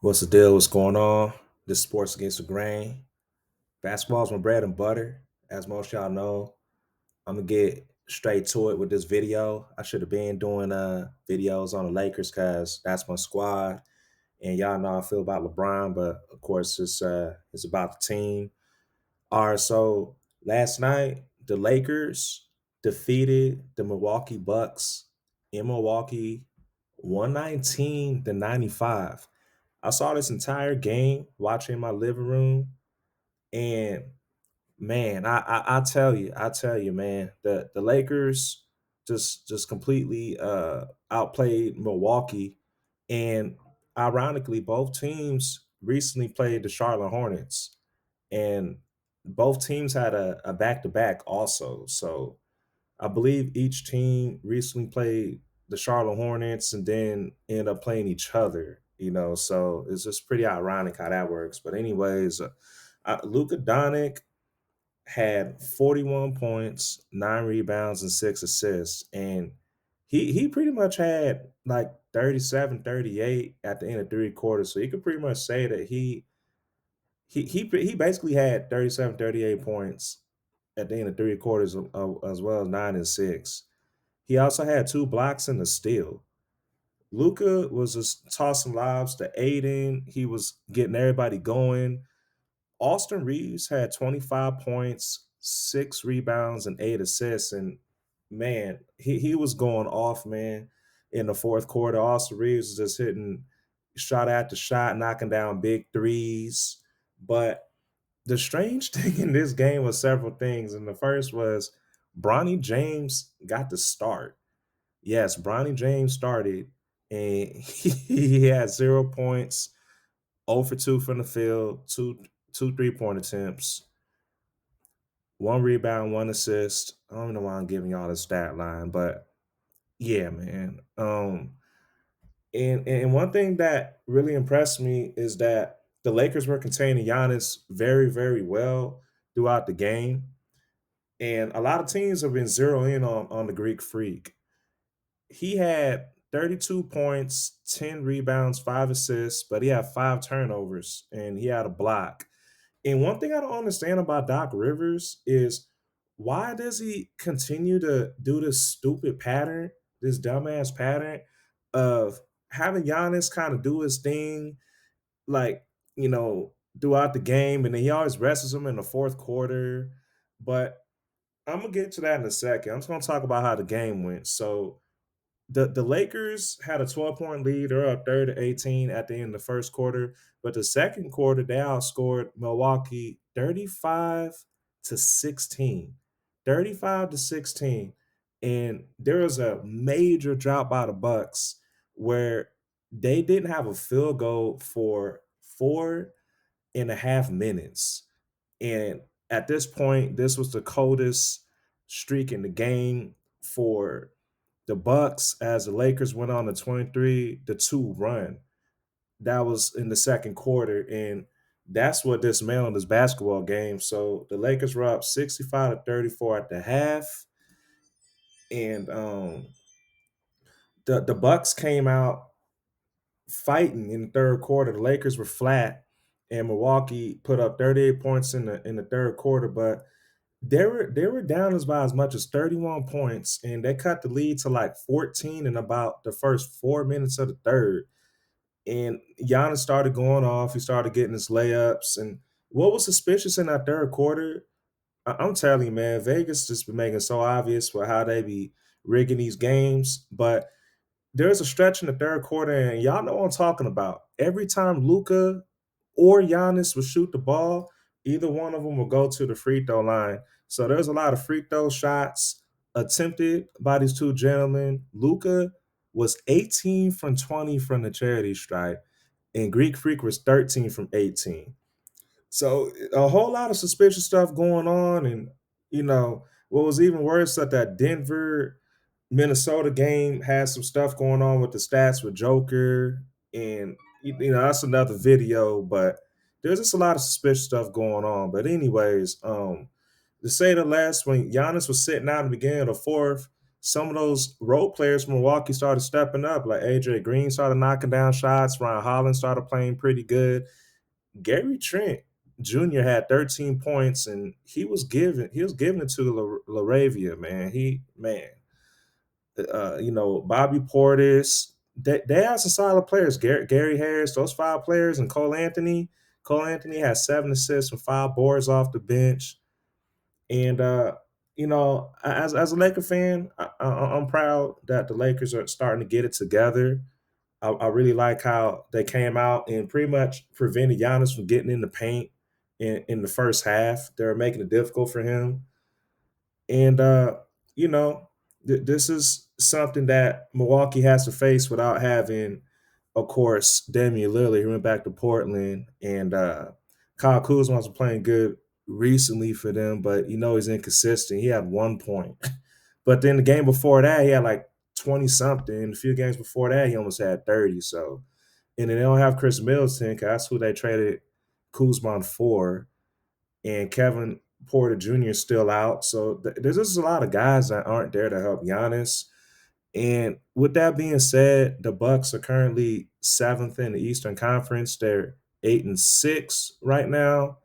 What's the deal? What's going on? This sports against the grain. Basketball's my bread and butter. As most y'all know, I'm gonna get straight to it with this video. I should have been doing videos on the Lakers because that's my squad. And y'all know I feel about LeBron, but of course it's about the team. All right, so last night the Lakers defeated the Milwaukee Bucks in Milwaukee 119 to 95. I saw this entire game watching in my living room, and man, I tell you, man, the Lakers just completely outplayed Milwaukee, and ironically, both teams recently played the Charlotte Hornets, and both teams had a back to back also. So I believe each team recently played the Charlotte Hornets and then end up playing each other, so it's just pretty ironic how that works. But anyways, Luka Doncic had 41 points, 9 rebounds, and 6 assists, and he pretty much had like 37, 38 at the end of three quarters. So you could pretty much say that he basically had 37, 38 points at the end of three quarters, as well as 9 and 6. He also had 2 blocks and a steal. Luka was just tossing lobs to Aiden. He was getting everybody going. Austin Reeves had 25 points, 6 rebounds, and 8 assists. And man, he was going off, man, in the fourth quarter. Austin Reeves was just hitting shot after shot, knocking down big threes. But the strange thing in this game was several things. And the first was Bronny James got the start. Yes, Bronny James started, and he had 0 points, 0 for 2 from the field, two 3-point attempts, 1 rebound, 1 assist. I don't know why I'm giving y'all the stat line, but yeah, man. And one thing that really impressed me is that the Lakers were containing Giannis very, very well throughout the game. And a lot of teams have been zeroing in on the Greek Freak. He had 32 points, 10 rebounds, 5 assists, but he had 5 turnovers and he had a block. And one thing I don't understand about Doc Rivers is why does he continue to do this stupid pattern, this dumbass pattern of having Giannis kind of do his thing, like, throughout the game, and then he always rests him in the fourth quarter. But I'm gonna get to that in a second. I'm just gonna talk about how the game went. So the Lakers had a 12-point lead. They're up 30 to 18 at the end of the first quarter. But the second quarter, they outscored Milwaukee 35 to 16. 35 to 16. And there was a major drop by the Bucks where they didn't have a field goal for 4.5 minutes. And at this point, this was the coldest streak in the game for the Bucks as the Lakers went on a 23-2 run. That was in the second quarter, and that's what dismantled this basketball game. So the Lakers were up 65 to 34 at the half, and the Bucks came out fighting in the third quarter. The Lakers were flat, and Milwaukee put up 38 points in the third quarter, but they were down as much as 31 points, and they cut the lead to like 14 in about the first 4 minutes of the third. And Giannis started going off. He started getting his layups. And what was suspicious in that third quarter, I'm telling you, man, Vegas just been making it so obvious for how they be rigging these games. But there's a stretch in the third quarter, and y'all know what I'm talking about. Every time Luca or Giannis would shoot the ball, either one of them will go to the free throw line. So there's a lot of free throw shots attempted by these two gentlemen. Luca was 18 from 20 from the charity stripe, and Greek Freak was 13 from 18. So a whole lot of suspicious stuff going on, and what was even worse that Denver Minnesota game had some stuff going on with the stats with Joker, and that's another video. But there's just a lot of suspicious stuff going on. But anyways, to say the last, when Giannis was sitting out in the beginning of the fourth, some of those role players from Milwaukee started stepping up. Like AJ Green started knocking down shots. Ron Holland started playing pretty good. Gary Trent Jr. had 13 points, and he was giving it to Laravia, man. Bobby Portis. They have some solid players. Gary Harris, those five players, and Cole Anthony. Cole Anthony has 7 assists and 5 boards off the bench. And as a Laker fan, I'm proud that the Lakers are starting to get it together. I really like how they came out and pretty much prevented Giannis from getting in the paint in the first half. They were making it difficult for him. And you know, this is something that Milwaukee has to face without having, of course, Damian Lillard, who went back to Portland, and Kyle Kuzma was playing good recently for them, but he's inconsistent. He had 1 point, but then the game before that, he had like 20 something. A few games before that, he almost had 30. So, and then they don't have Chris Middleton, 'cause that's who they traded Kuzma for, and Kevin Porter Jr. is still out. So there's just a lot of guys that aren't there to help Giannis. And with that being said, the Bucks are currently seventh in the Eastern Conference. They're 8-6 right now.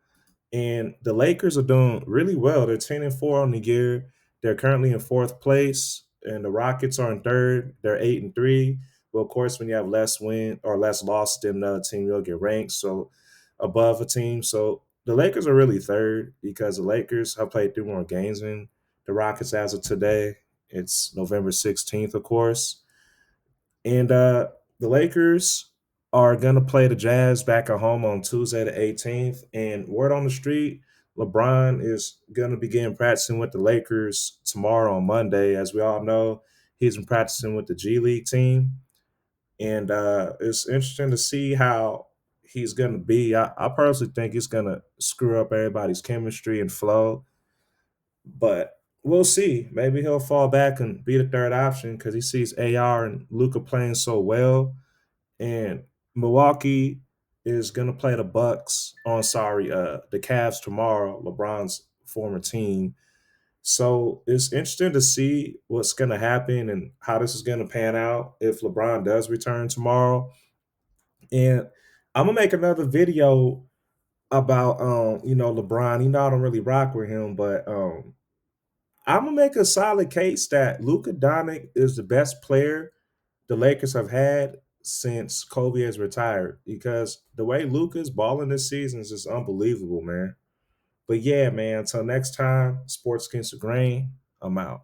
And the Lakers are doing really well. They're 10-4 on the year. They're currently in fourth place. And the Rockets are in third. They're 8-3. Well, of course, when you have less win or less loss than another team, you'll get ranked so above a team. So the Lakers are really third because the Lakers have played 3 more games than the Rockets as of today. It's November 16th, of course. And the Lakers are going to play the Jazz back at home on Tuesday the 18th. And word on the street, LeBron is going to begin practicing with the Lakers tomorrow on Monday. As we all know, he's been practicing with the G League team. And it's interesting to see how he's going to be. I personally think he's going to screw up everybody's chemistry and flow. But we'll see. Maybe he'll fall back and be the third option because he sees AR and Luca playing so well. And Milwaukee is gonna play the Bucks the Cavs tomorrow, LeBron's former team. So it's interesting to see what's gonna happen and how this is gonna pan out if LeBron does return tomorrow. And I'm gonna make another video about LeBron. I don't really rock with him, but I'm gonna make a solid case that Luka Doncic is the best player the Lakers have had since Kobe has retired because the way Luka's balling this season is just unbelievable, man. But yeah, man, until next time, Sports Against the Grain, I'm out.